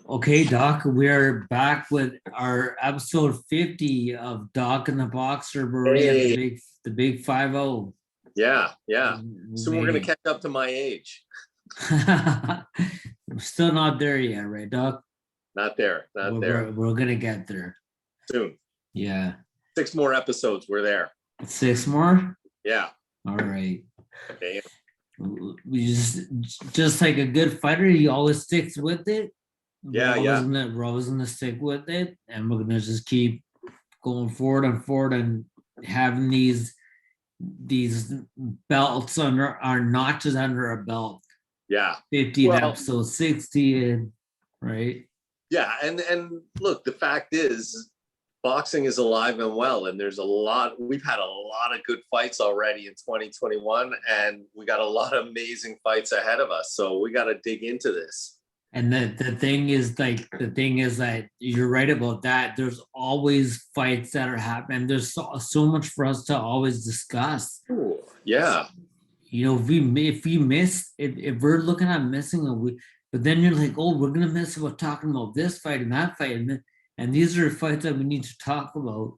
Okay, Doc, we're back with our episode 50 of Doc and the Boxer. We're already at Hey, the big 5-0. yeah, yeah. We Soon we're made gonna it. catch up to my age. We're still not there yet, right, Doc? Not there, not We're, there. we're, we're gonna get there. Soon. Yeah. 6 more episodes. We're there. 6 more? Yeah. All right. Damn. We just like a good fighter, he always sticks with it. Yeah, yeah, We're always gonna stick with it, and we're gonna just keep going forward and having these belts under our notches under our belt. yeah. 50 Well, episode 60, and right. yeah, and look, the fact is, boxing is alive and well, and there's a lot. We've had a lot of good fights already in 2021, and we got a lot of amazing fights ahead of us. So we got to dig into this. And the thing is that you're right about that. There's always fights that are happening. There's so much for us to always discuss. Ooh, yeah, You know, if we're looking at missing a week, but then you're like, oh, we're gonna miss about talking about this fight and that fight, and these are fights that we need to talk about.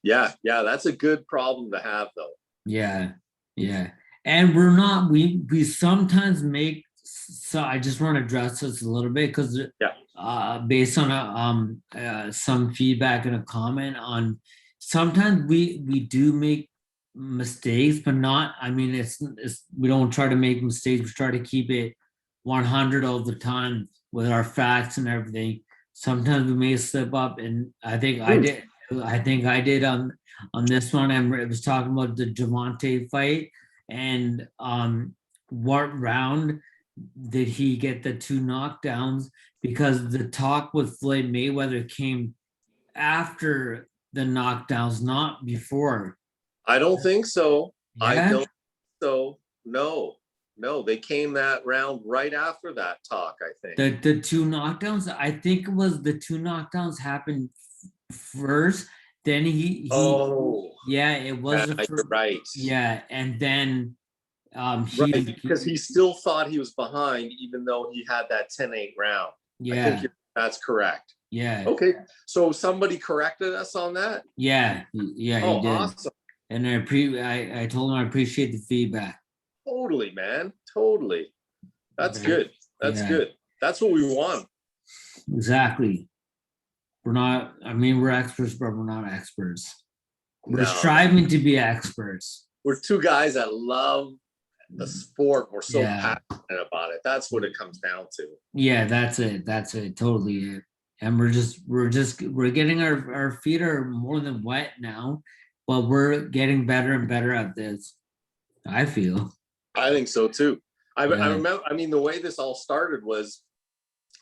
yeah, yeah. That's a good problem to have, though. Yeah, yeah. And we're not, we sometimes make, so I just want to address this a little bit because Yeah. based on some feedback and a comment on, sometimes we do make mistakes, but not, I mean, it's we don't try to make mistakes, we try to keep it 100 all the time with our facts and everything. Sometimes we may slip up, and I think I did on this one. I was talking about the Javante fight, and what round did he get the 2 knockdowns? Because the talk with Floyd Mayweather came after the knockdowns, not before. I don't think so. I Yeah. don't. So no, no, they came that round right after that talk, I think. The 2 knockdowns, I think it was the 2 knockdowns happened first. Then he Oh, yeah, it was yeah, the you're first. right. Yeah, and then Right, because he still thought he was behind, even though he had that 10-8 round. I think yeah, that's correct. yeah, Okay, so somebody corrected us on that? yeah, he Oh, did. awesome. And I told him I appreciate the feedback. Totally, man. Totally. That's Right. good. That's Yeah. good. That's what we want. Exactly. We're not, I mean, we're experts, but we're not experts. We're No, striving to be experts. we're two guys that love the sport. We're so Yeah. passionate about it. That's what it comes down to. Yeah, that's it. That's it. Totally it. And we're getting our feet are more than wet now, but we're getting better and better at this. I feel. I think so too. I Yeah. remember, I mean, the way this all started was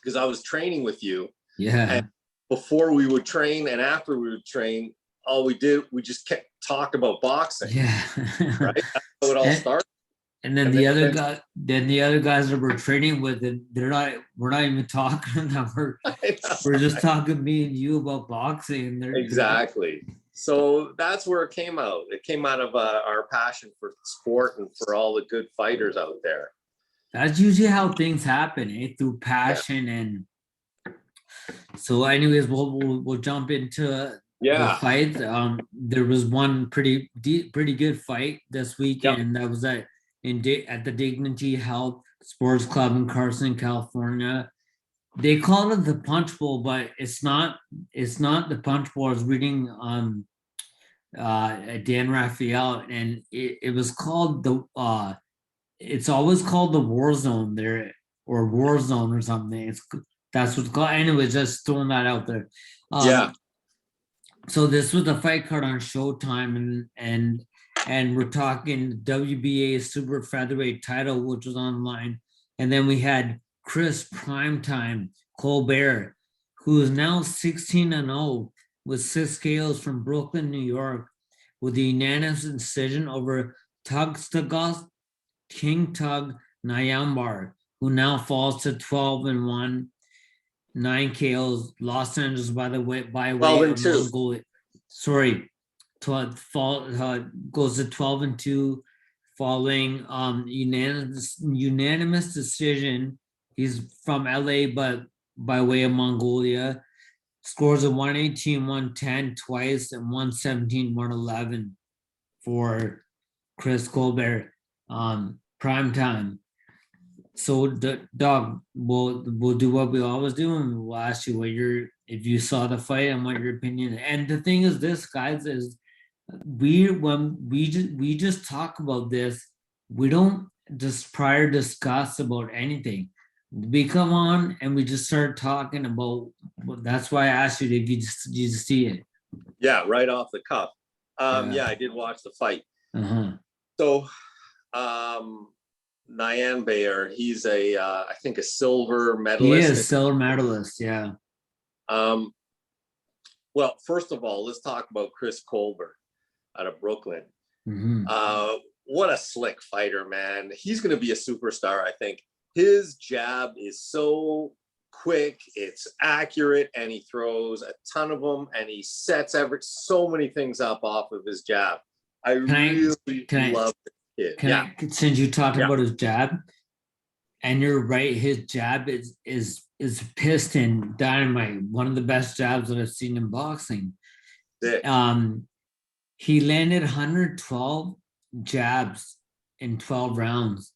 because I was training with you. Yeah. And before we would train and after we would train, all we did, we just kept talked about boxing. Yeah. Right? That's how it all started. And then the other guys that we're training with, we're not even talking that we're just talking me and you about boxing. Exactly. So that's where it came out. It came out of our passion for sport and for all the good fighters out there. That's usually how things happen, through passion. And so anyways, we'll jump into the fight. There was one pretty good fight this weekend. That was at the Dignity Health Sports Club in Carson, California. They call it the Punch Bowl, but it's not the Punch Bowl. I was reading Dan Raphael, and it was called it's always called the War Zone there, or War Zone or something. That's what's called. Anyways, just throwing that out there. So this was the fight card on Showtime, and we're talking WBA super featherweight title, which was online. And then we had Chris Primetime Colbert, who is now 16-0 with 6 KOs from Brooklyn, New York, with the unanimous decision over Tugstsgot King Tug Nayambayar, who now falls to 12-1, 9 KOs. Los Angeles, by the way, by way of Mongolia. Sorry, goes to 12-2 following unanimous decision. He's from LA, but by way of Mongolia. Scores of 118, 110 twice, and 117, 111 for Chris Colbert. Prime time. So the dog, we'll do what we always do, and we'll ask you if you saw the fight and what your opinion. And the thing is, this, guys, is when we just talk about this, we don't just prior discuss about anything. We come on and we just start talking about. That's why I asked you if you just see it. Yeah, right off the cuff. Yeah. Yeah, I did watch the fight. Uh-huh. So, Nayambayar, he's I think a silver medalist. He is silver medalist, yeah. Well, first of all, let's talk about Chris Colbert out of Brooklyn. Mm-hmm. What a slick fighter, man. He's going to be a superstar, I think. His jab is so quick, it's accurate, and he throws a ton of them, and he sets so many things up off of his jab. I really love this kid. Since you talked about his jab, and you're right, his jab is piston dynamite, one of the best jabs that I've seen in boxing. He landed 112 jabs in 12 rounds.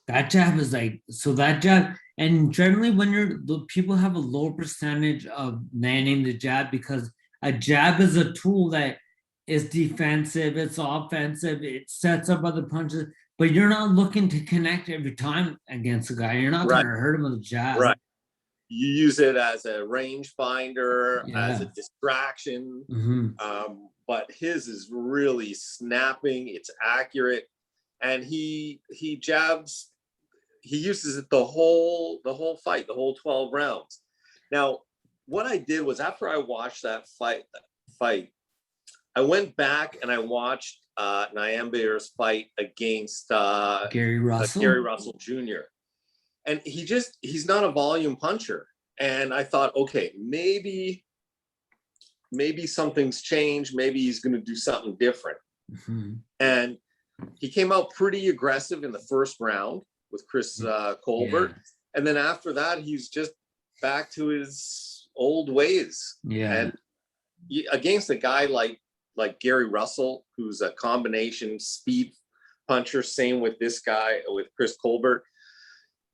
That jab is that jab, and generally when people have a low percentage of landing the jab, because a jab is a tool that is defensive, it's offensive, it sets up other punches, but you're not looking to connect every time against a guy. You're not going to hurt him with a jab. Right. You use it as a range finder, as a distraction. Mm-hmm. But his is really snapping, it's accurate, and he jabs. He uses it the whole fight, the whole 12 rounds. Now, what I did was, after I watched that fight, I went back and I watched Nayambayar's fight against Gary Russell Jr. And he's not a volume puncher. And I thought, okay, maybe something's changed. Maybe he's going to do something different. Mm-hmm. And he came out pretty aggressive in the first round with Chris Colbert. Yeah. And then after that, he's just back to his old ways. Yeah. And against a guy like Gary Russell, who's a combination speed puncher, same with this guy, with Chris Colbert.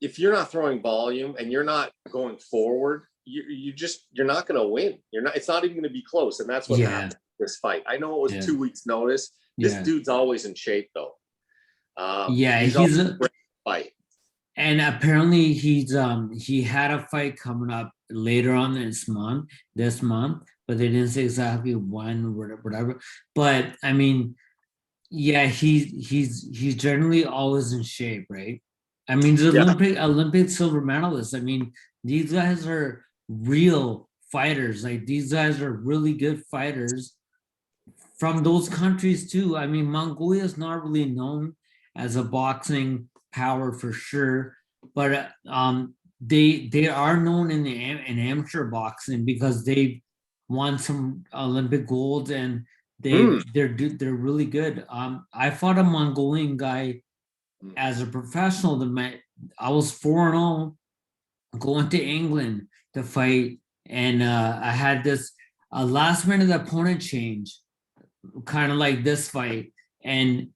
If you're not throwing volume and you're not going forward, you're not going to win. It's not even going to be close. And that's what happened in this fight. I know it was 2 weeks notice. This dude's always in shape though. He's a great fight. And apparently he had a fight coming up later on this month, but they didn't say exactly when or whatever. But I mean, he's generally always in shape, right? I mean, he's Olympic silver medalist. I mean, these guys are real fighters. Like, these guys are really good fighters from those countries too. I mean, Mongolia is not really known as a boxing power for sure, but they are known in amateur boxing because they've won some Olympic golds, and they're really good. I fought a Mongolian guy as a professional. I was 4-0 going to England to fight, and I had this last minute opponent change, kind of like this fight, and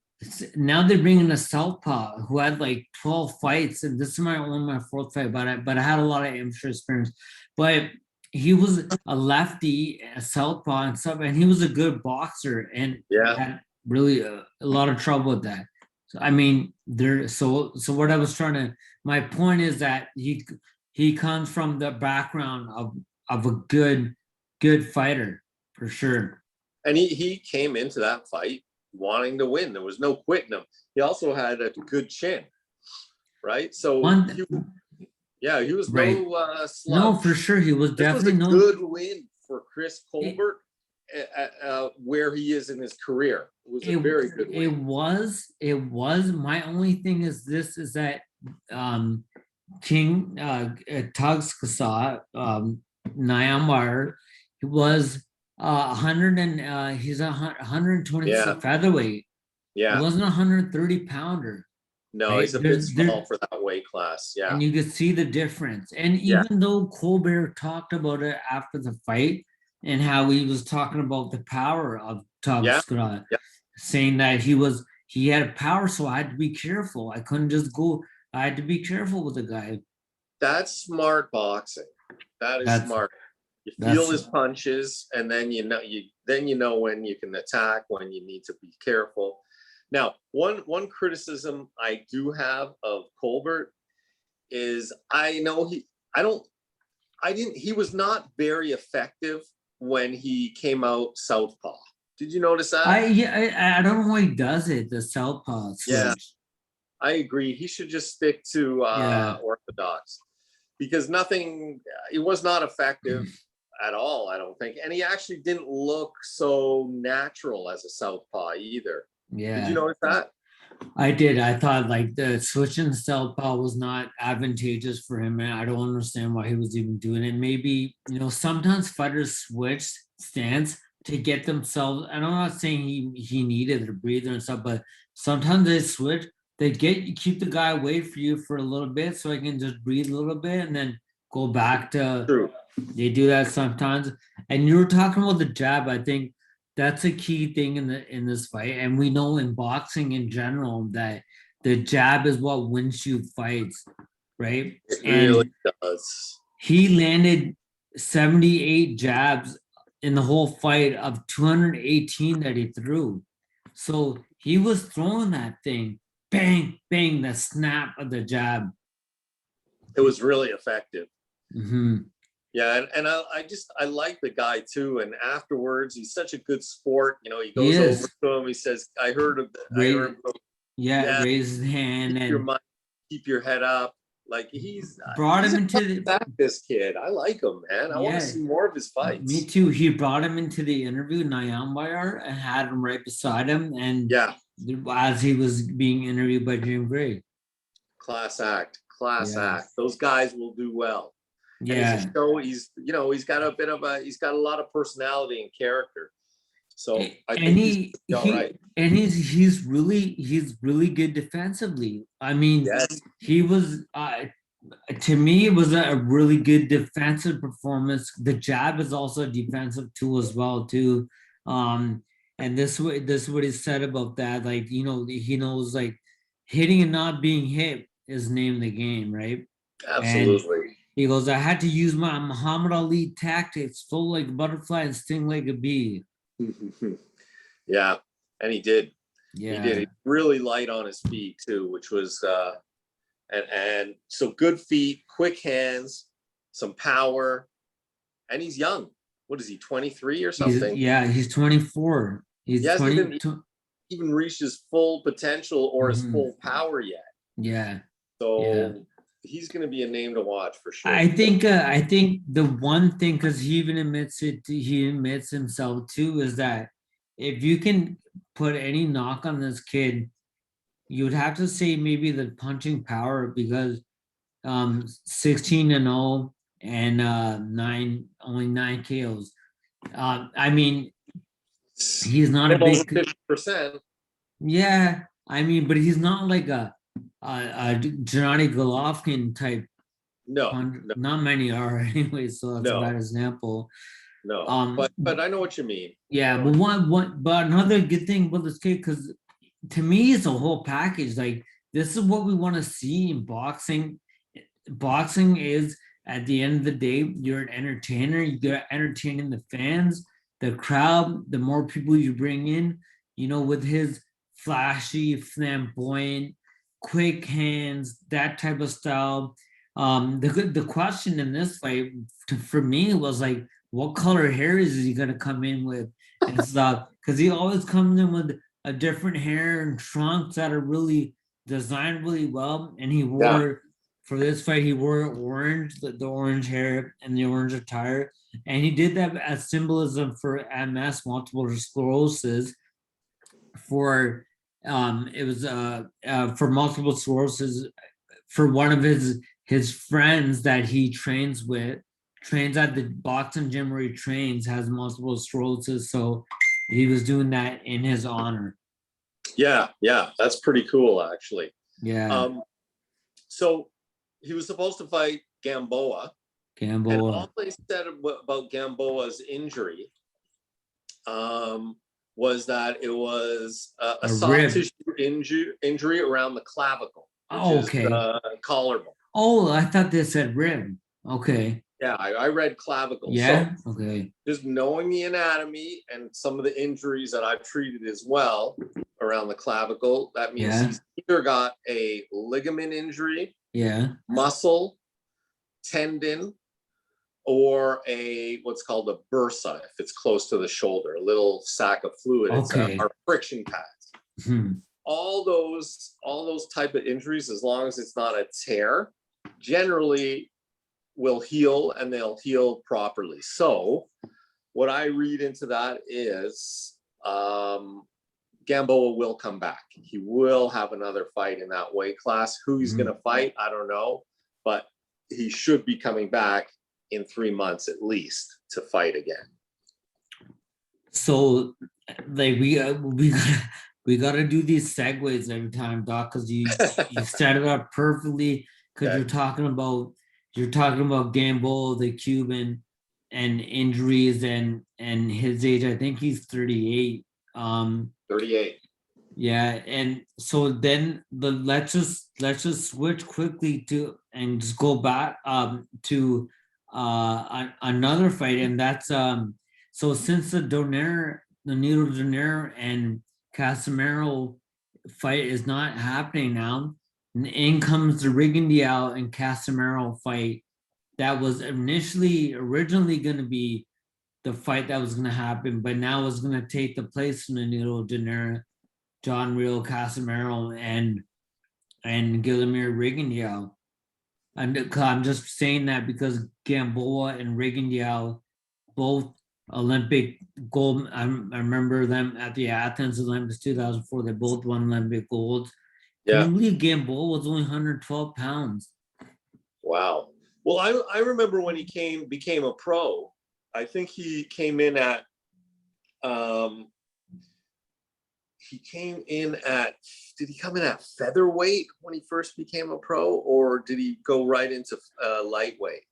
now they're bringing a southpaw who had like 12 fights, and this is only my 4th fight, but I had a lot of amateur experience. But he was a lefty, a southpaw and stuff, and he was a good boxer, and had really a lot of trouble with that. So I mean, so what I was my point is that he comes from the background of a good fighter for sure. And he came into that fight wanting to win. There was no quitting him. He also had a good chin, right? So he was right. No slouch. No, for sure, he was definitely a good win for Chris Colbert where he is in his career. It was a very good win. It was. My only thing is this: is that King Tugstsgot, Nayambayar, he was 100 and he's 120 featherweight. It wasn't 130 pounder. No, right? he's a bit small for that weight class. Yeah. And you could see the difference. And Yeah. even though Colbert talked about it after the fight and how he was talking about the power of Yeah. Tugstsgot, Yeah. saying that he had power, so I had to be careful. I couldn't just go. I had to be careful with the guy. That's smart boxing. That is That's smart. You feel that's his punches, and then you know when you can attack, when you need to be careful. Now, one criticism I do have of Colbert is I know he was not very effective when he came out southpaw. Did you notice that? I don't know why he does it. The southpaw switch. Yeah. I agree. He should just stick to orthodox, because it was not effective at all, I don't think. And he actually didn't look so natural as a southpaw either. Yeah. Did you notice that? I did. I thought like the switching southpaw was not advantageous for him, and I don't understand why he was even doing it. Maybe, sometimes fighters switch stance to get themselves, and I'm not saying he needed a breather and stuff, but sometimes they switch. They keep the guy away for you for a little bit so I can just breathe a little bit and then go back to. True. They do that sometimes. And you were talking about the jab. I think that's a key thing in this fight. And we know in boxing in general that the jab is what wins you fights, right? It really does. He landed 78 jabs in the whole fight of 218 that he threw. So he was throwing that thing. Bang, bang, the snap of the jab. It was really effective. Mm-hmm. Yeah, and I like the guy too. And afterwards, he's such a good sport. He goes over to him. He says, "I heard him." Raise his hand and keep your head up. Like he's brought him into this kid. I like him, man. I want to see more of his fights. Me too. He brought him into the interview, Nayambayar, and had him right beside him. And as he was being interviewed by Jim Gray. Class act. Those guys will do well. Yeah. And he's got a lot of personality and character. So I think he's all right. And he's really good defensively. I mean, he was to me, it was a really good defensive performance. The jab is also a defensive tool as well too. And this is what he said about that. Like, he knows like hitting and not being hit is name of the game, right? Absolutely. And he goes, I had to use my Muhammad Ali tactics, float like a butterfly and sting like a bee. Yeah, and he did. Yeah, he did. He really light on his feet too, which was and so good feet, quick hands, some power, and he's young. What is he, 23 or something? He's 24. He hasn't even reached his full potential or his full power yet. Yeah. So he's going to be a name to watch for sure. I think the one thing, because he even admits himself too, is that if you can put any knock on this kid, you would have to say maybe the punching power, because 16-0 and only 9 KOs. I mean, he's not a big 50%. Yeah, I mean, but he's not like a Gennady Golovkin type. No, not many are anyway. So that's a bad example. No, but I know what you mean. Yeah, but another good thing about this kid, because to me it's a whole package. Like, this is what we want to see in boxing. Boxing is, at the end of the day, you're an entertainer. You're entertaining the fans, the crowd. The more people you bring in, with his flashy, flamboyant, quick hands, that type of style. The question in this fight for me was like, what color hair is he gonna come in with and stuff? Because he always comes in with a different hair and trunks that are really designed really well. And he wore for this fight, he wore orange, the orange hair and the orange attire, and he did that as symbolism for MS, multiple sclerosis. For for multiple sclerosis, for one of his friends that he trains at the boxing gym where he trains, has multiple sclerosis, so he was doing that in his honor. Yeah, that's pretty cool, actually. Yeah. So he was supposed to fight Gamboa, and Gamboa. all they said about Gamboa's injury was that it was a A soft rib. tissue injury around the clavicle, which Oh, is okay. the collarbone. Oh, I thought they said rib. Okay. Yeah, I read clavicle. So Yeah. Okay. just knowing the anatomy and some of the injuries that I've treated as well around the clavicle, that means Yeah. he's either got a ligament injury, Yeah. muscle, tendon, or a what's called a bursa if it's close to the shoulder, a little sac of fluid. It's Okay. our friction pads. Hmm. All those type of injuries, as long as it's not a tear, generally will heal, and they'll heal properly. So what I read into that is Gamboa will come back. He will have another fight in that weight class. Who he's going to fight, I don't know, but he should be coming back in 3 months at least to fight again. So, like we gotta do these segues every time, Doc, because you set it up perfectly. Because Okay. you're talking about Gamboa, the Cuban, and injuries and his age. I think he's 38. 38. Yeah, and so then let's just switch quickly to and just go back to another fight, and that's so since the Nito Donaire and Casemiro fight is not happening now, in comes the Rigondeaux and Casemiro fight that was originally going to be the fight that was going to happen, but now is going to take the place of the Nito Donaire, John Real Casemiro, and Guillermo Rigondeaux. I'm just saying that because Gamboa and Rigondeaux, both Olympic gold. I remember them at the Athens Olympics 2004. They both won Olympic golds. Can you believe Gamboa was only 112 pounds? Wow. Well, I remember when he became a pro. I think he came in at did he come in at featherweight when he first became a pro, or did he go right into lightweight?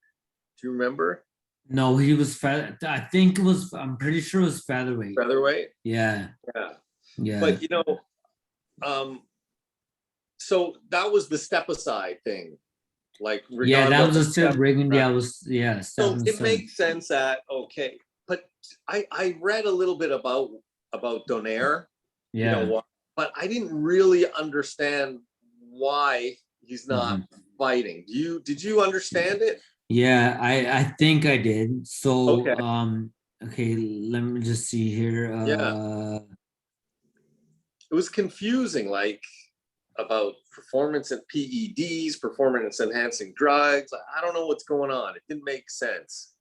Do you remember? No, he was I think it was. I'm pretty sure it was featherweight. Featherweight. Yeah. Yeah. But so that was the step aside thing. Like that was a step. Rigondeaux was So it makes sense that okay, but I read a little bit about Donaire. Yeah. But I didn't really understand why he's not fighting. Did you understand it? Yeah, I think I did. So Okay. Okay, let me just see here. It was confusing, like about performance and PEDs, performance enhancing drugs. I don't know what's going on. It didn't make sense.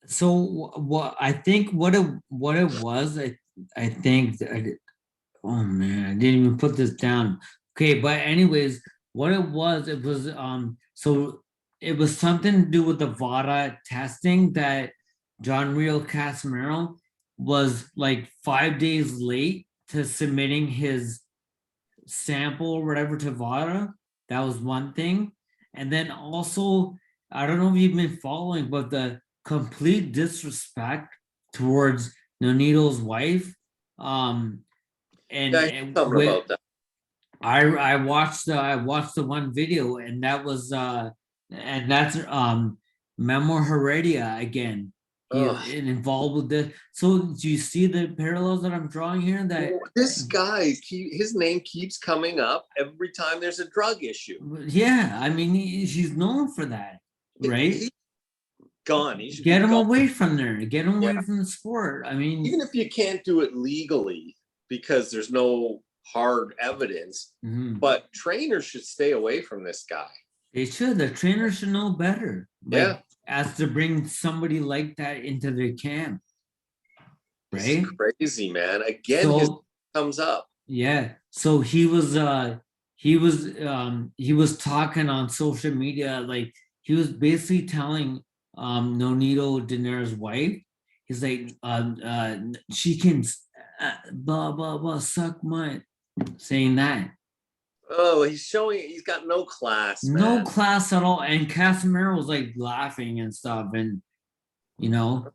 So what I think what it was, I think oh man, I didn't even put this down. Okay, but anyways, what it was so it was something to do with the VADA testing that John Real Casemiro was like 5 days late to submitting his sample or whatever to VADA. That was one thing. And then also, I don't know if you've been following, but the complete disrespect towards Nonito's wife. About that. I watched the one video, and that was and that's Memo Heredia again. Involved with this. So do you see the parallels that I'm drawing here? That this guy, his name keeps coming up every time there's a drug issue. Yeah, I mean he's known for that, right? He's gone. He get him away from there. Get him away from the sport. I mean, even if you can't do it legally because there's no hard evidence, but trainers should stay away from this guy. They should. The trainers should know better. As to bring somebody like that into their camp. Right? It's crazy, man. Again, his comes up. Yeah. So he was talking on social media, like he was basically telling Nonito Donaire's wife, he's like, she can blah blah blah suck my, saying that. Oh, he's got no class, No man. class at all. And Casemiro was like laughing and stuff. And, you know,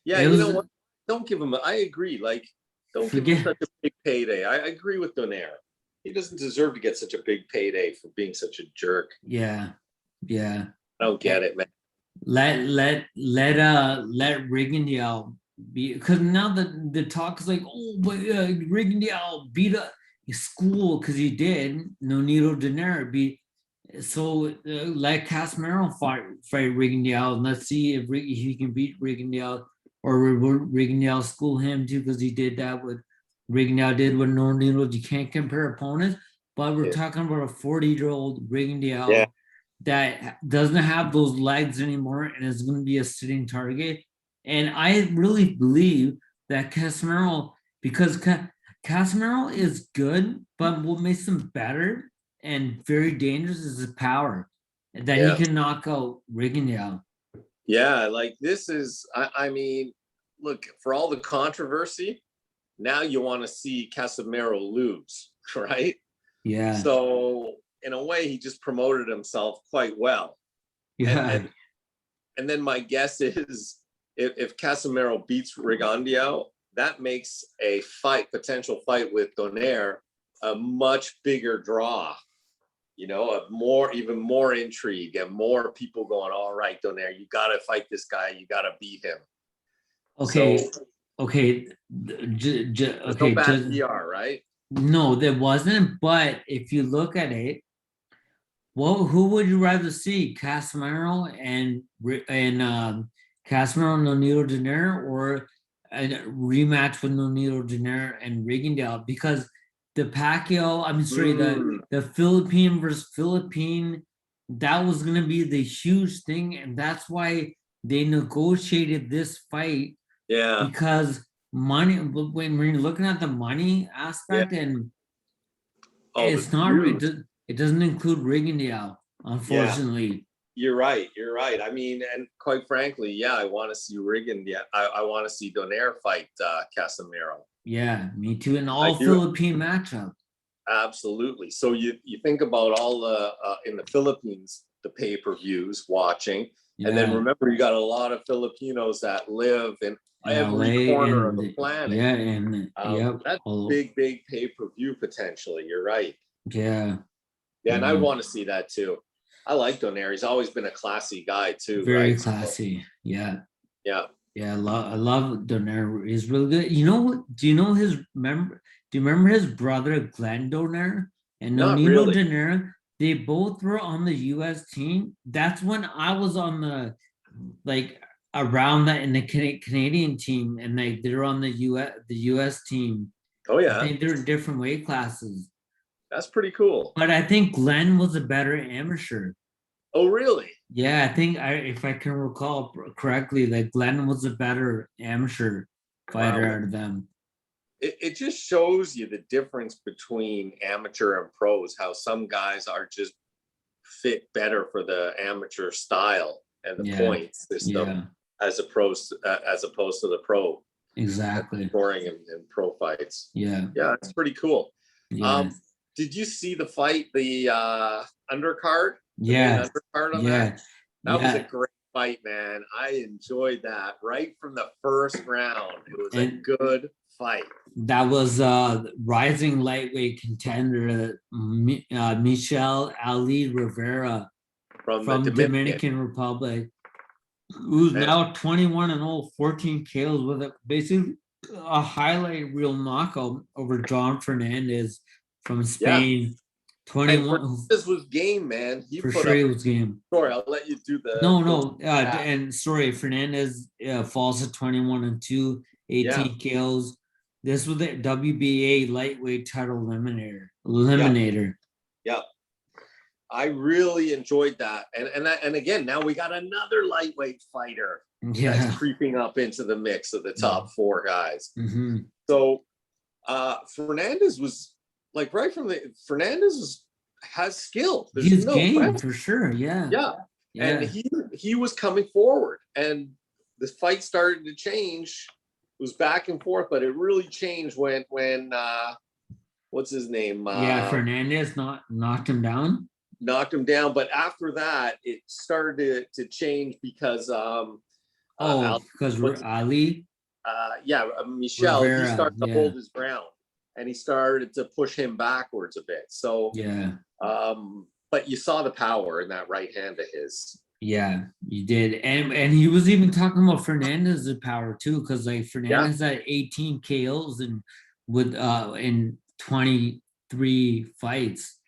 Yeah, it you know was what? Don't give him. I agree. Like, don't give him forget. such a big payday. I agree with Donaire. He doesn't deserve to get such a big payday for being such a jerk. Yeah. Yeah. I don't get it, man. Let Rigondeaux be, because now the talk is like, oh, but Rigondeaux beat up his school because he did. Nonito Donaire beat. So let Casemiro fight Rigondeaux, and let's see if he can beat Rigondeaux, or Rigondeaux school him too, because he did that with Rigondeaux did with Nonito. You can't compare opponents, but we're Yeah. talking about a 40-year-old Yeah. Rigondeaux that doesn't have those legs anymore and is going to be a sitting target. And I really believe that Casemiro, because Casemiro is good, but what makes him better and very dangerous is his power, that he Yeah. can knock out Rigondeaux. Yeah, like this is, I mean, look, for all the controversy, now you want to see Casemiro lose, right? Yeah, So in a way, he just promoted himself quite well. yeah, And then my guess is if Casemiro beats Rigondeaux, that makes a potential fight with Donaire, a much bigger draw. You know, even more intrigue and more people going, all right, Donaire, you got to fight this guy. You got to beat him. okay, So okay, there's no bad PR, right? no, there wasn't. But if you look at it, well, who would you rather see, Casemiro Casemiro and Nonito Donaire, or a rematch with Nonito Donaire and Rigondeaux? Because the Pacquiao, I'm sorry, the Philippine versus Philippine, that was gonna be the huge thing, and that's why they negotiated this fight, Yeah. because money. When you're looking at the money Yeah. aspect, and Oh, it's not. It doesn't include Rigondeaux, unfortunately. You're right. You're right. I mean, and quite frankly, yeah, I want to see Rigondeaux. I want to see Donaire fight Casemiro. Yeah, me too. An I all do. Philippine matchup. Absolutely. So you think about all the in the Philippines, the pay-per-views watching, and then remember you got a lot of Filipinos that live in every LA corner and of the planet. yeah, and yep. That's big pay-per-view potentially. You're right. Yeah. Yeah, and I want to see that too. I like Donaire. He's always been a classy guy too. Very right? classy. Yeah. Yeah. Yeah, I love Donaire. He's really good. You know what? Do you know his member? Do you remember his brother Glenn Donaire and Not Nonito really. Donaire? They both were on the U.S. team. That's when I was on the, like, around that in the Canadian team, and like they're on the U.S. team. Oh I yeah, think they're in different weight classes. that's pretty cool. But I think Glenn was a better amateur. Oh really? Yeah, I think if I can recall correctly, that Glenn was a better amateur fighter Wow. out of them. It just shows you the difference between amateur and pros. How some guys are just fit better for the amateur style and the point system as opposed to the pro. Exactly. Scoring in pro fights. Yeah. Yeah, it's pretty cool. Yeah. Did you see the fight, the undercard? The Yeah. main undercard on that? That was a great fight, man. I enjoyed that right from the first round. It was a good fight. That was rising lightweight contender Michel Ali Rivera from Dominican Republic, who's now 21-0, 14 KOs with basically a highlight reel knockout over John Fernandez from Spain. Yeah. 21. This was game, man. He for sure, it was game. Sorry, I'll let you do the. No. And sorry, Fernandez falls to 21-2, 18 KOs. This was the WBA lightweight title eliminator. Yeah. I really enjoyed that. And again, now we got another lightweight fighter that's creeping up into the mix of the top four guys. Mm-hmm. So Fernandez was like has skill. He's game for sure. Yeah. And he was coming forward, and the fight started to change. It was back and forth, but it really changed when what's his name? Yeah, Fernandez knocked him down. Knocked him down. But after that, it started to change because Because Ali Michel, he Rivera, started to yeah, hold his ground and he started to push him backwards a bit. So, yeah, but you saw the power in that right hand of his. yeah, you did, and he was even talking about Fernandez's power too, because like Yeah, Fernandez had 18 KOs and with in 23 fights.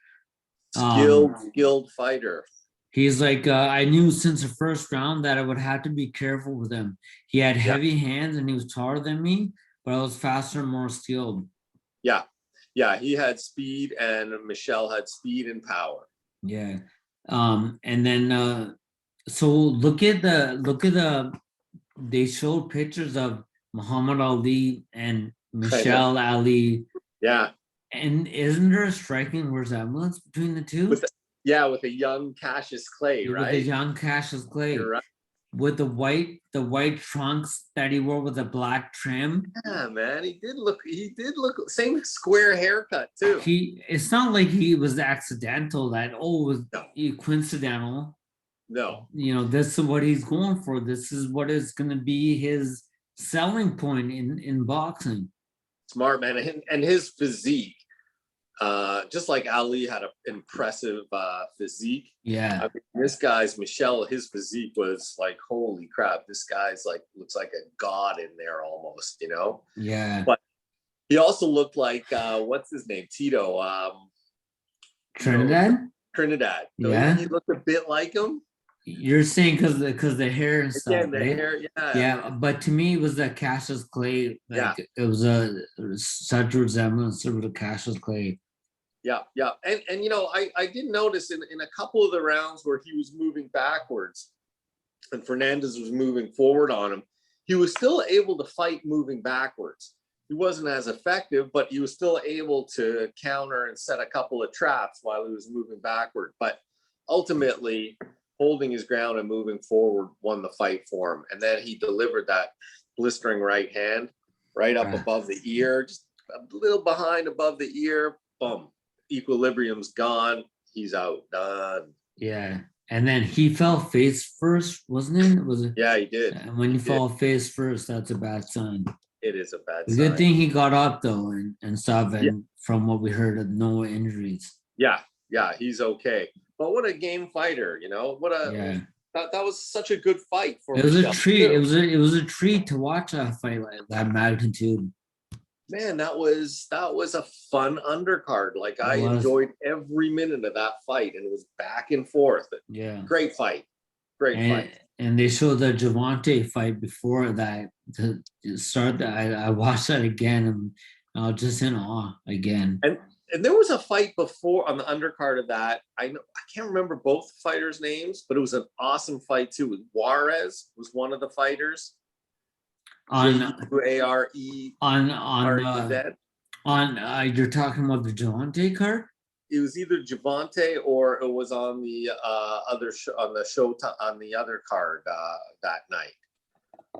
skilled fighter. He's like, I knew since the first round that I would have to be careful with him. He had Yeah, heavy hands and he was taller than me, but I was faster and more skilled. yeah, yeah. He had speed, and Michel had speed and power. Yeah. And then so look at they showed pictures of Muhammad Ali and I know. Michel Ali. Yeah, And isn't there a striking resemblance between the two? with a young Cassius Clay, With the right? young Cassius Clay. You're right. With the white trunks that he wore with the black trim. Yeah, man, he did look same square haircut too. It's not like he was accidental that was No, coincidental. no, This is what he's going for. This is what is going to be his selling point in boxing. smart man, and his physique, just like Ali had an impressive physique. Yeah. I mean, this guy's Michel, his physique was like, holy crap, this guy's like looks like a god in there almost, Yeah. But he also looked like what's his name, Tito, Trinidad. Trinidad. Yeah. He looked a bit like him. You're saying because the hair and stuff, Again, the right? hair, yeah. Yeah, but to me, it was that Cassius Clay. Yeah. It was such a resemblance to the Cassius Clay. Yeah, yeah. And I did notice in a couple of the rounds where he was moving backwards and Fernandez was moving forward on him, he was still able to fight moving backwards. He wasn't as effective, but he was still able to counter and set a couple of traps while he was moving backward. But ultimately, holding his ground and moving forward won the fight for him. And then he delivered that blistering right hand right up above the ear, just a little behind above the ear. Boom. Equilibrium's gone. He's out. Done. Yeah. And then he fell face first, wasn't it? Was it? Yeah, he did. And when you fall face first, that's a bad sign. It is a bad The sign. good thing he got up though and stuff, and from what we heard, no injuries. Yeah, he's okay. But what a game fighter, that was such a good fight for him. It was a treat. It was a treat to watch a fight like that magnitude. Man, that was a fun undercard. Like I enjoyed every minute of that fight, and it was back and forth. Yeah, great fight, fight. And they showed the Javante fight before that to start. That I watched that again, and I was just in awe again. And there was a fight before on the undercard of that. I can't remember both fighters' names, but it was an awesome fight too. Juarez was one of the fighters. On J-U-A-R-E. You're talking about the Javante card? It was either Javante or it was on the Showtime on the other card that night.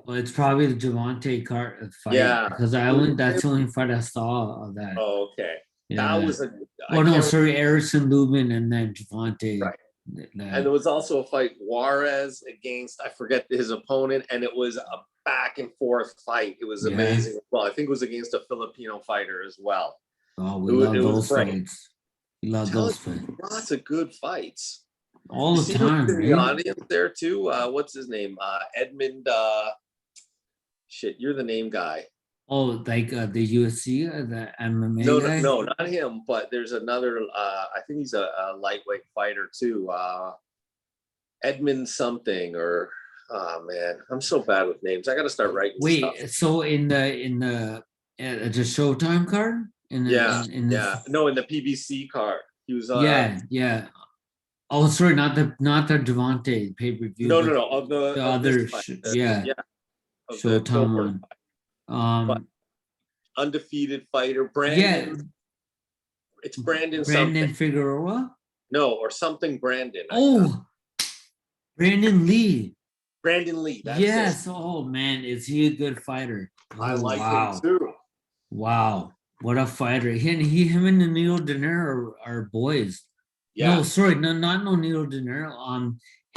Well, it's probably the Javante card fight. Yeah, because that's the only fight I saw of that. Oh, okay. Yeah. That was Erickson Lubin and then Javante. Right. And there was also a fight Juarez against, I forget his opponent, and it was a back and forth fight. It was amazing. Well, I think it was against a Filipino fighter as well. Oh, we love those fights. We love those fights. Lots of good fights. All the time. The audience there too. What's his name? Edmund. You're the name guy. Oh, like the UFC, the MMA guy? No, not him. But there's another. I think he's a lightweight fighter too. Edmund something or. Oh man, I'm so bad with names. I got to start writing. Wait, stuff. So in the Showtime card? In the PBC card. He was. Yeah. Oh, sorry, not the Javante pay-per-view. No. Of the other, Showtime one. But undefeated fighter Brandon. Yeah. It's Brandon something. Figueroa? No, or something Brandon. Brandon Lee. Brandon Lee. Yes. It. Oh man, is he a good fighter? I like him too. Wow. What a fighter. Him and Nino Dinero are boys. No, Yeah. sorry, no, not no Nino Dinero.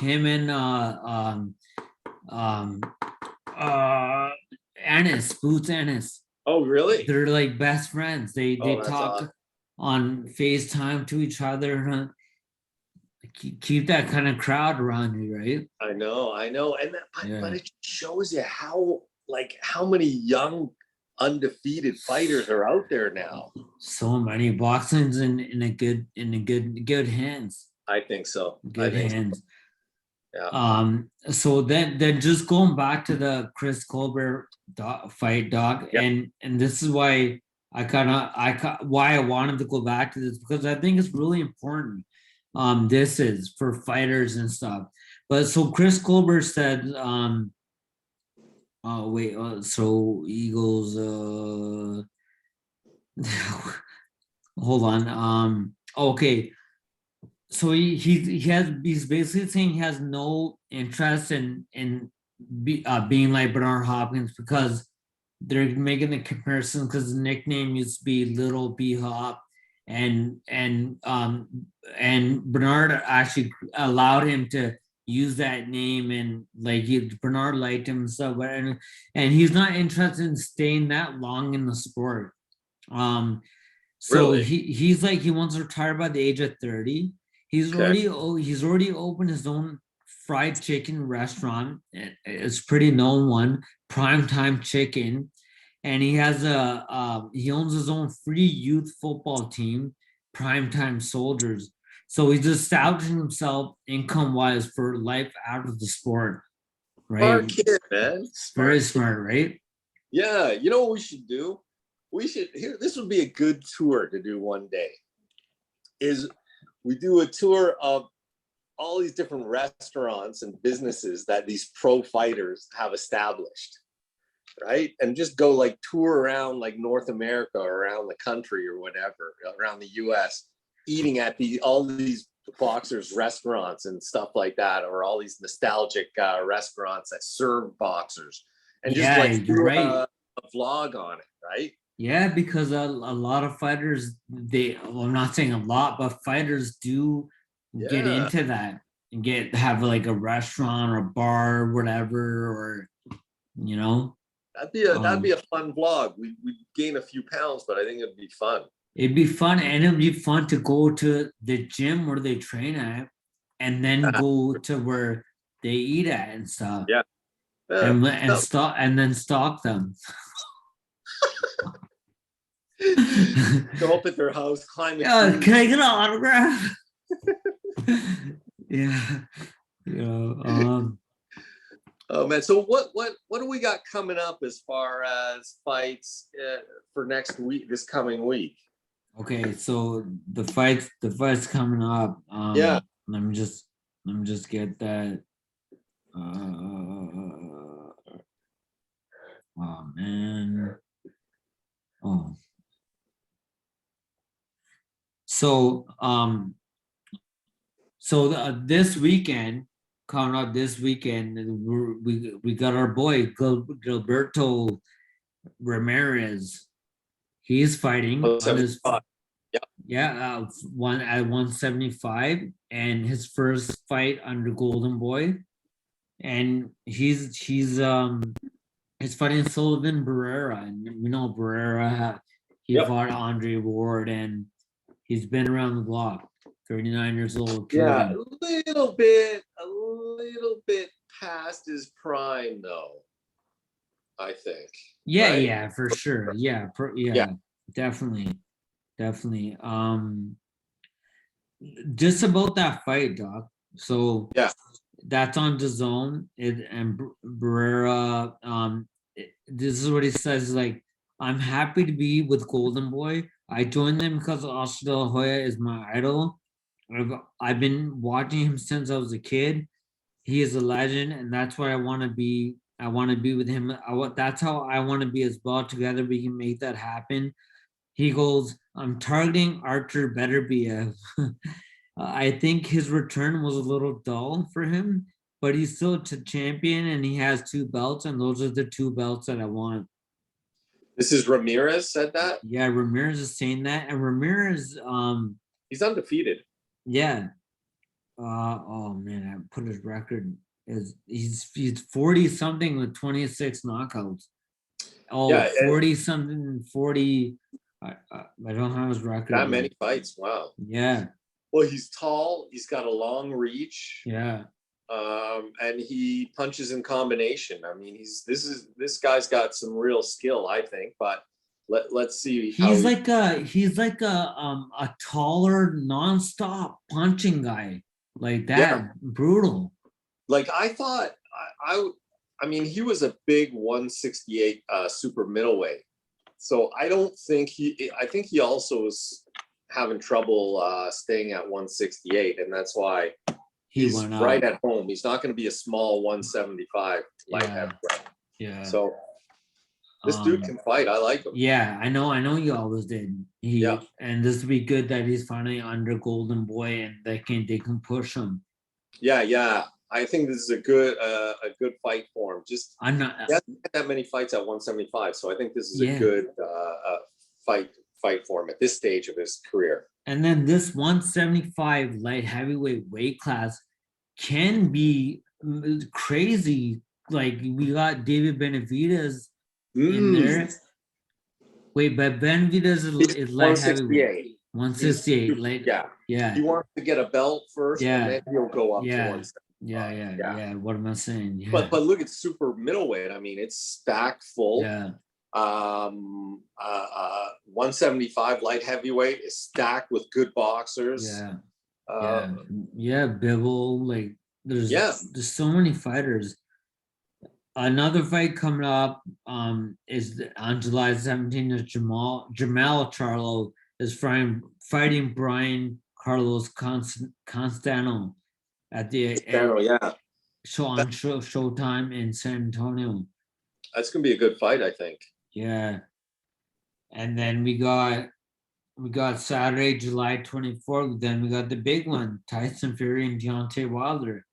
Him and um Ennis, Boots Ennis. Oh, really? They're like best friends. They Oh, that's talk awesome. on FaceTime to each other. Keep that kind of crowd around you, right? I know. And but Yeah. it shows you how how many young undefeated fighters are out there now. So many boxing's in a good hands. I think so. I Good think so. hands. Yeah. So then just going back to the Chris Colbert fight, Doc, Yeah. and this is why why I wanted to go back to this, because I think it's really important. This is for fighters and stuff. But so Chris Colbert said, oh wait, so Eagles, hold on, okay. So he's basically saying he has no interest in being like Bernard Hopkins, because they're making the comparison because the nickname used to be Little B Hop, and Bernard actually allowed him to use that name, and like Bernard liked him and stuff, but and he's not interested in staying that long in the sport. Um, so Really? he's like he wants to retire by the age of 30. Okay. He's already opened his own fried chicken restaurant. It's a pretty known one, Primetime Chicken, and he owns his own free youth football team, Primetime Soldiers. So he's establishing himself income wise for life out of the sport, Smart right? kid, man. Very Smart kid. smart, right? Yeah. You know what we should do? We should here. This would be a good tour to do one day. Is we do a tour of all these different restaurants and businesses that these pro fighters have established, right? And just go like tour around like North America or around the country or whatever, around the US, eating at all these boxers restaurants and stuff like that, or all these nostalgic restaurants that serve boxers, and just Yeah, like you're do right. a vlog on it, right? Yeah, because a lot of fighters, well, I'm not saying a lot, but fighters do get Yeah, into that and have like a restaurant or a bar or whatever, or you know, that'd be um, a fun vlog. We gain a few pounds, but I think it'd be fun. it'd be fun, and it'd be fun to go to the gym where they train at, and then go to where they eat at and stuff, Yeah. Yeah. No. and then stalk them. Go up at their house, climb a Yeah, tree. can I get an autograph? Yeah, you know, Oh man, so what do we got coming up as far as fights for next week, this coming week? okay, so the fights coming up. Yeah. Let me just get that. Uh, oh man. Oh. So this weekend, coming up this weekend, we got our boy Gilberto Ramirez. He's fighting Oh, on his 75. Yeah. one at 175, and his first fight under Golden Boy, and he's fighting Sullivan Barrera, and we know Barrera, he Yep. fought Andre Ward, and he's been around the block. 39 years old. Yeah, Cuban. a little bit past his prime though, I think. Yeah, Right? yeah, for sure. Yeah, Yeah. definitely, definitely. Just about that fight, Doc. So Yeah. that's on the zone. And Barrera, this is what he says, like, I'm happy to be with Golden Boy. I joined them because Oscar De La Hoya is my idol. I've been watching him since I was a kid. He is a legend, and that's what I want to be. I want to be with him. That's how I want to be as well. Together, we can make that happen. He goes, I'm targeting Archer Beterbiev. I think his return was a little dull for him, but he's still a champion and he has two belts, and those are the two belts that I want. This is Ramirez said that? Yeah, Ramirez is saying that, and Ramirez, He's undefeated. yeah. Oh man, I put his record is he's 40 something with 26 knockouts. Oh, Yeah, 40 something, 40. I don't have his record. that many fights. Wow. Yeah, Well, he's tall. He's got a long reach. yeah. And he punches in combination. I mean, this guy's got some real skill, I think. But let's see. He's like a taller, nonstop punching guy like that. Yeah. Brutal. Like I thought. I mean, he was a big 168 super middleweight. So I don't think I think he also was having trouble staying at 168, and that's why he's right at home. He's not going to be a small 175 light heavyweight. Yeah. So this dude can fight. I like him. Yeah, I know you always did. And this would be good that he's finally under Golden Boy and they can push him. Yeah. I think this is a good fight for him. Just I'm not he hasn't had that many fights at 175, so I think this is a good fight for him at this stage of his career. And then this 175 light heavyweight weight class can be crazy. Like we got David Benavidez in there. Wait, but Benavidez is light heavyweight. 168. Light. Yeah. He wants to get a belt first, and then he'll go up to 175. Yeah. What am I saying? Yeah. But look at super middleweight. I mean, it's stacked full. Yeah. 175 light heavyweight is stacked with good boxers. Bibble, like there's so many fighters. Another fight coming up is on July 17th. Jamal Charlo is fighting Brian Carlos Constantino at the Showtime in San Antonio. That's gonna be a good fight, I think. Yeah. And then we got Saturday, July 24th. Then we got the big one, Tyson Fury and Deontay Wilder.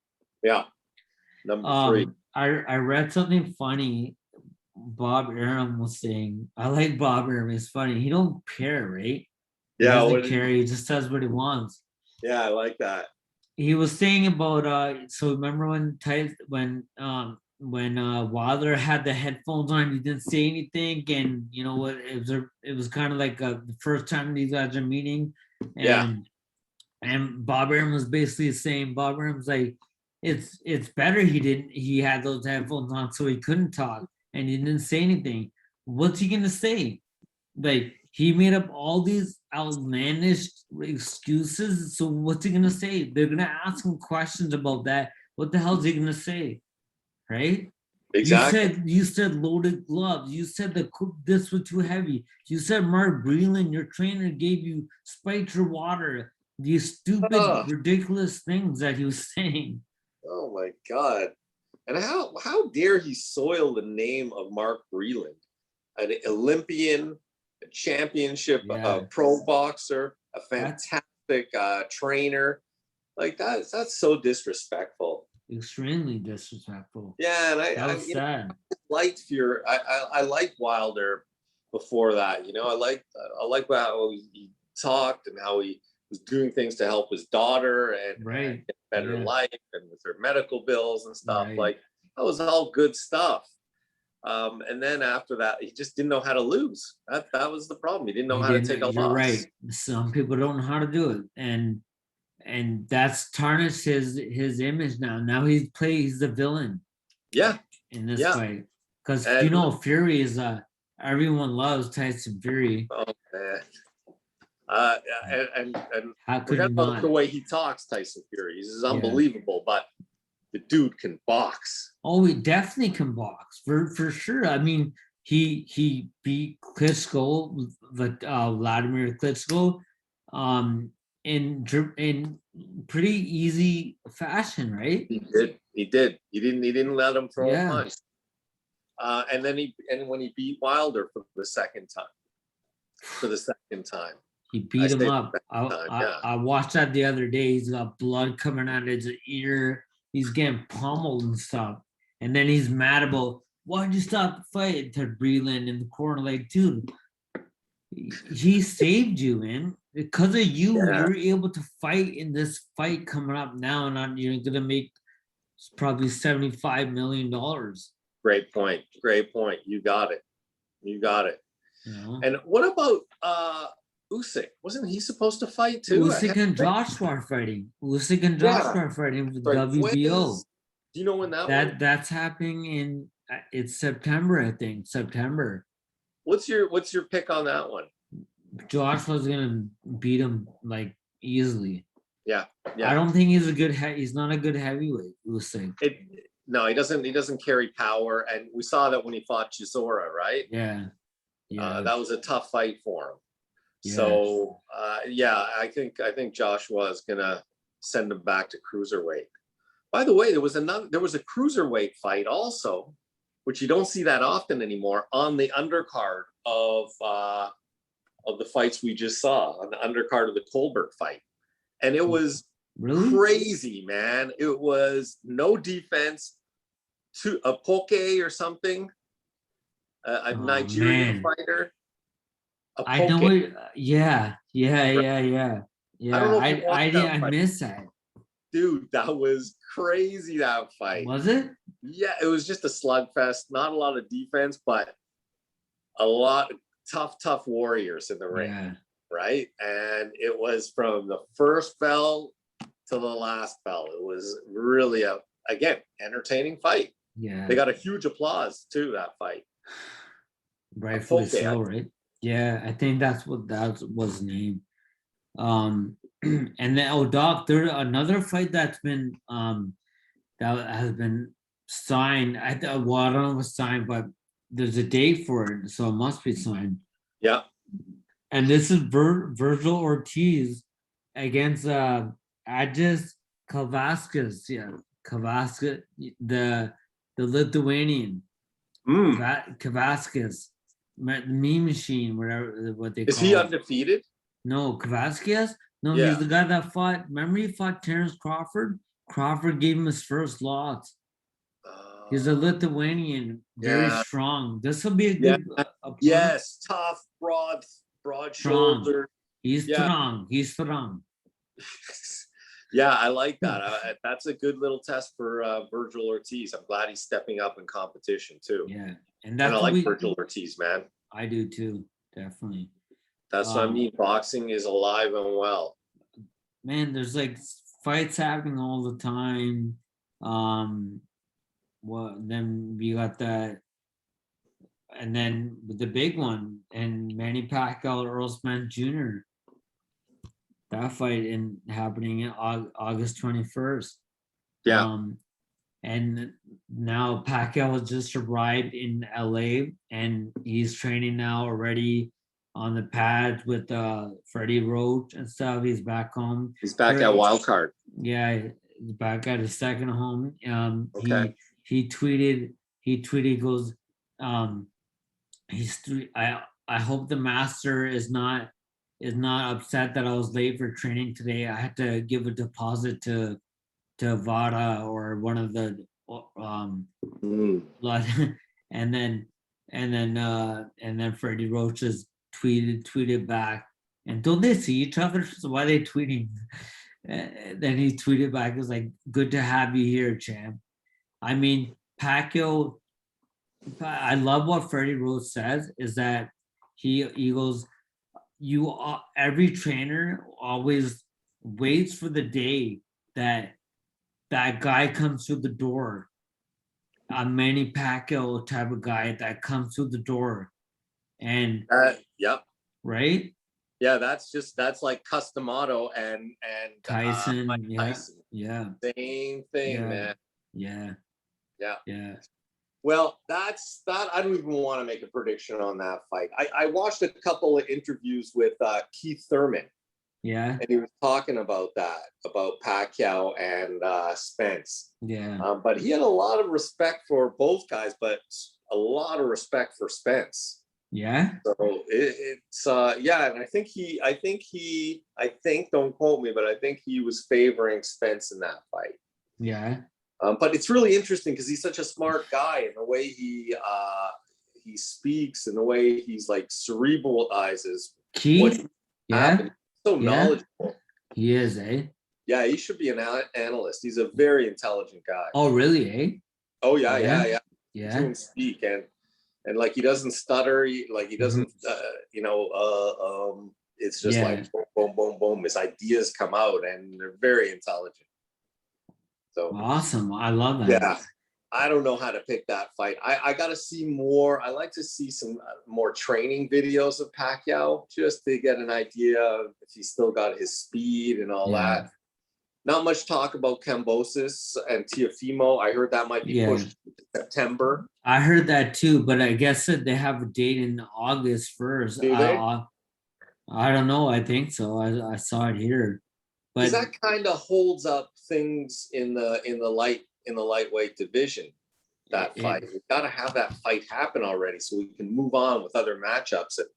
Yeah. Number 3. I read something funny. Bob Arum was saying, I like Bob Arum. It's funny. He don't care, right? He doesn't care. He just does what he wants. Yeah, I like that. He was saying about so remember when Wilder had the headphones on, he didn't say anything, and you know what? It was kind of like the first time these guys are meeting, and Bob Arum was basically saying, Bob Arum's like, it's better he had those headphones on so he couldn't talk and he didn't say anything. What's he gonna say? Like he made up all these outlandish excuses. So what's he gonna say? They're gonna ask him questions about that. What the hell is he gonna say? Right? Exactly. You said loaded gloves. You said this was too heavy. You said Mark Breland, your trainer, gave you spiked your water. These stupid, ridiculous things that he was saying. Oh my God. And how dare he soil the name of Mark Breland, an Olympian, a championship pro boxer, a fantastic trainer. Like that's so disrespectful. Extremely disrespectful. Yeah, and I liked Fury. I liked Wilder before that. You know, I like how he talked and how he was doing things to help his daughter and get a better life and with her medical bills and stuff. Like that was all good stuff. And then after that, he just didn't know how to lose. That was the problem. He didn't know how to take a loss. You're right. Some people don't know how to do it, and that's tarnished his image now. Now he's the villain. Yeah. In this fight, because you know Fury is everyone loves Tyson Fury. Oh man. And forget about the way he talks, Tyson Fury. He's unbelievable, but the dude can box. Oh, he definitely can box for sure. I mean, he beat Klitschko, Vladimir Klitschko, in pretty easy fashion, right? He did. He didn't let him throw a punch. And when he beat Wilder for the second time. He beat him up. I watched that the other day. He's got blood coming out of his ear. He's getting pummeled and stuff. And then he's mad about why'd you stop the fight? To Breland in the corner, like, dude, he saved you, man. Because of you, Yeah. you're able to fight in this fight coming up now, and you're gonna make probably $75 million. Great point. Great point. You got it. You got it. You know, And what about Usyk? Wasn't he supposed to fight too? Usyk and Joshua are fighting. Usyk and Yeah. Joshua are fighting for Right. WBO. Do you know when that That's happening in it's September, I think. September. What's your pick on that one? Joshua's gonna beat him like easily. Yeah. I don't think he's not a good heavyweight, Usyk. No, he doesn't carry power, and we saw that when he fought Chisora, right? Yeah. That was a tough fight for him. Yeah. So I think Joshua is gonna send him back to cruiserweight. By the way, there was a cruiserweight fight also, which you don't see that often anymore, on the undercard of the fights we just saw, on the undercard of the Colbert fight. And it was crazy, man. It was no defense, to a poke or something, a Nigerian fighter. I know it. Yeah. I don't know if you watched that I fight. miss that. Dude, that was crazy, that fight. Was it? Yeah, it was just a slugfest. Not a lot of defense, but a lot of tough warriors in the ring. Yeah. Right? And it was from the first bell to the last bell. It was really again, entertaining fight. Yeah. They got a huge applause too, that fight. Rightfully so, right? Yeah, I think that was the name. And then Doc, there's another fight that's been that has been signed. I don't know if it's signed, but there's a date for it, so it must be signed. Yeah. And this is Virgil Ortiz against Agis Kavaskas. Yeah, Kavaskas, the Lithuanian. Kavaskas, the meme machine, whatever what they call. Is he undefeated? No, Kavaskas. No, he's the guy that fought. Remember, he fought Terence Crawford. Crawford gave him his first loss. He's a Lithuanian, very strong. This will be a good. Yes, tough, broad shoulder. He's strong. He's strong. Yeah, I like that. That's a good little test for Virgil Ortiz. I'm glad he's stepping up in competition too. Yeah, and I like Virgil Ortiz, man. I do too, definitely. That's what I mean. Boxing is alive and well. Man, there's like fights happening all the time. Then we got that, and then the big one, and Manny Pacquiao, Earl Spence Jr. That fight happening in August 21st. Yeah. And now Pacquiao just arrived in LA, and he's training now already on the pads with Freddie Roach and stuff. He's back home. He's back at Wild Card. Yeah, he's back at his second home. Okay. He tweeted, goes, I hope the master is not upset that I was late for training today. I had to give a deposit to Vada or one of the and then Freddie Roach just tweeted back. And don't they see each other? So why are they tweeting? Then he tweeted back, it was like, good to have you here, champ. I mean, Pacquiao, I love what Freddie Roach says, is that he goes, every trainer always waits for the day that guy comes through the door, a Manny Pacquiao type of guy that comes through the door. And right? Yeah, that's like Customato and Tyson. Tyson. Yeah. Same thing, man. Yeah. Well, that's that. I don't even want to make a prediction on that fight. I watched a couple of interviews with Keith Thurman. Yeah. And he was talking about Pacquiao and Spence. Yeah. But he had a lot of respect for both guys, but a lot of respect for Spence. Yeah. So it's and I think don't quote me, but I think he was favoring Spence in that fight. Yeah. But it's really interesting because he's such a smart guy, and the way he speaks and the way he's like cerebralizes what Keith, yeah, happened. So yeah, knowledgeable. he is, eh? Yeah, he should be an analyst. He's a very intelligent guy. Oh, really, eh? Oh yeah, Yeah, yeah. yeah. To him speak, and like he doesn't stutter. He doesn't, it's just Yeah. like boom, boom, boom, boom. His ideas come out, and they're very intelligent. So Awesome. I love that. yeah, I don't know how to pick that fight. I got to see more. I like to see some more training videos of Pacquiao just to get an idea of if he's still got his speed and all that. Not much talk about Kambosos and Teofimo. I heard that might be pushed to September. I heard that too, but I guess that they have a date in August 1st. Do they? I don't know. I think so. I saw it here. But that kind of holds up things in the lightweight division. That fight, we've got to have that fight happen already, so we can move on with other matchups and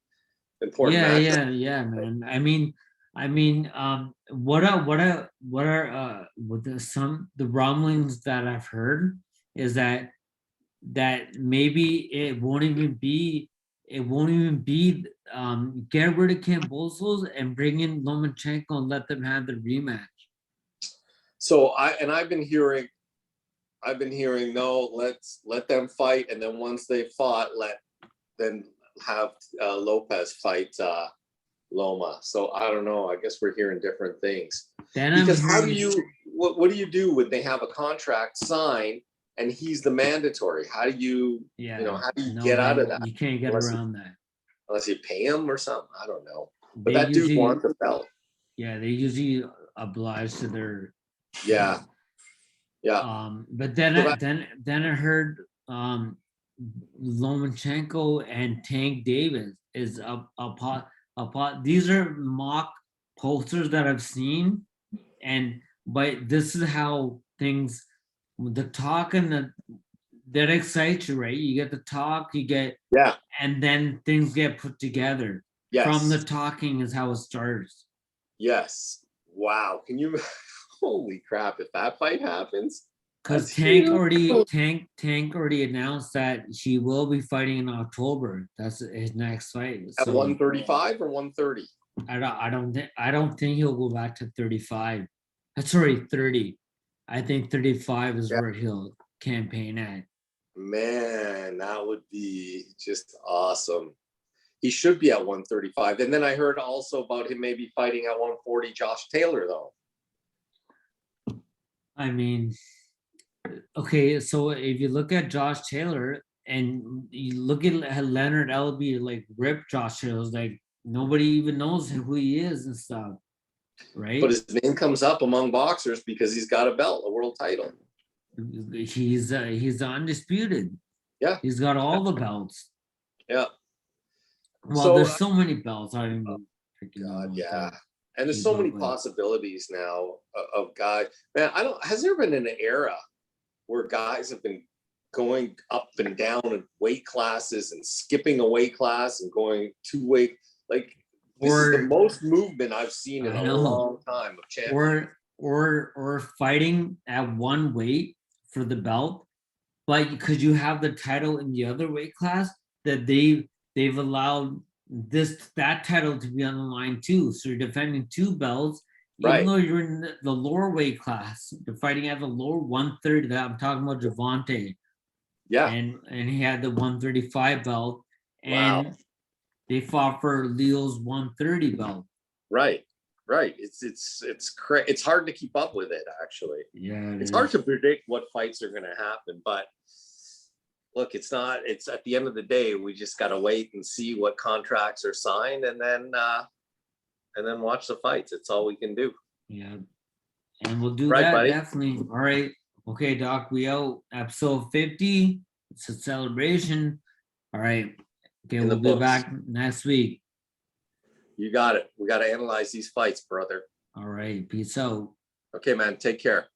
important matchups. Yeah, man. I mean, what are the rumblings that I've heard is that maybe it won't even be get rid of Kambosos and bring in Lomachenko and let them have the rematch. So I've been hearing no, let them fight, and then once they fought, then have Lopez fight Loma. So I don't know. I guess we're hearing different things. Because what do you do when they have a contract signed and he's the mandatory? How do you how do you get out of that? You can't get around that unless you pay him or something. I don't know. But that dude wants the belt. Yeah, they usually oblige to their Yeah. But then I heard Lomachenko and Tank Davis is a pot. These are mock posters that I've seen, but this is how things, the talk and that excites you, right? You get the talk, and then things get put together. Yes. From the talking is how it starts. Yes. Wow. Can you? Holy crap! If that fight happens, because Tank already announced that he will be fighting in October. That's his next fight. At 135 or 130? I don't think he'll go back to 35. Sorry, 30. I think 35 is where he'll campaign at. Man, that would be just awesome. He should be at 135. And then I heard also about him maybe fighting at 140 Josh Taylor, though. I mean, okay, so if you look at Josh Taylor and you look at Leonard Albeit, like rip Josh Taylor's like nobody even knows who he is and stuff, right? But his name comes up among boxers because he's got a belt, a world title. He's undisputed. Yeah, he's got all the belts. Yeah. Well, there's so many belts. I don't even God, yeah. And there's so many possibilities now of guys. Man, has there been an era where guys have been going up and down in weight classes and skipping a weight class and going 2 weight? Like this is the most movement I've seen in a long time of champions. Or fighting at one weight for the belt, but because you have the title in the other weight class, that they've allowed that title to be on the line too. So you're defending 2 belts, even though you're in the lower weight class. You're fighting at the lower 130. That I'm talking about Javante. Yeah. And he had the 135 belt. And they fought for Leo's 130 belt. Right. It's hard to keep up with it, actually. Yeah. It's hard to predict what fights are gonna happen, but look, it's at the end of the day, we just got to wait and see what contracts are signed and then watch the fights. It's all we can do. Yeah. And we'll do that, buddy. Definitely. All right. Okay, Doc, we out. Episode 50. It's a celebration. All right. Okay, we'll be back next week. You got it. We got to analyze these fights, brother. All right. Peace out. Okay, man. Take care.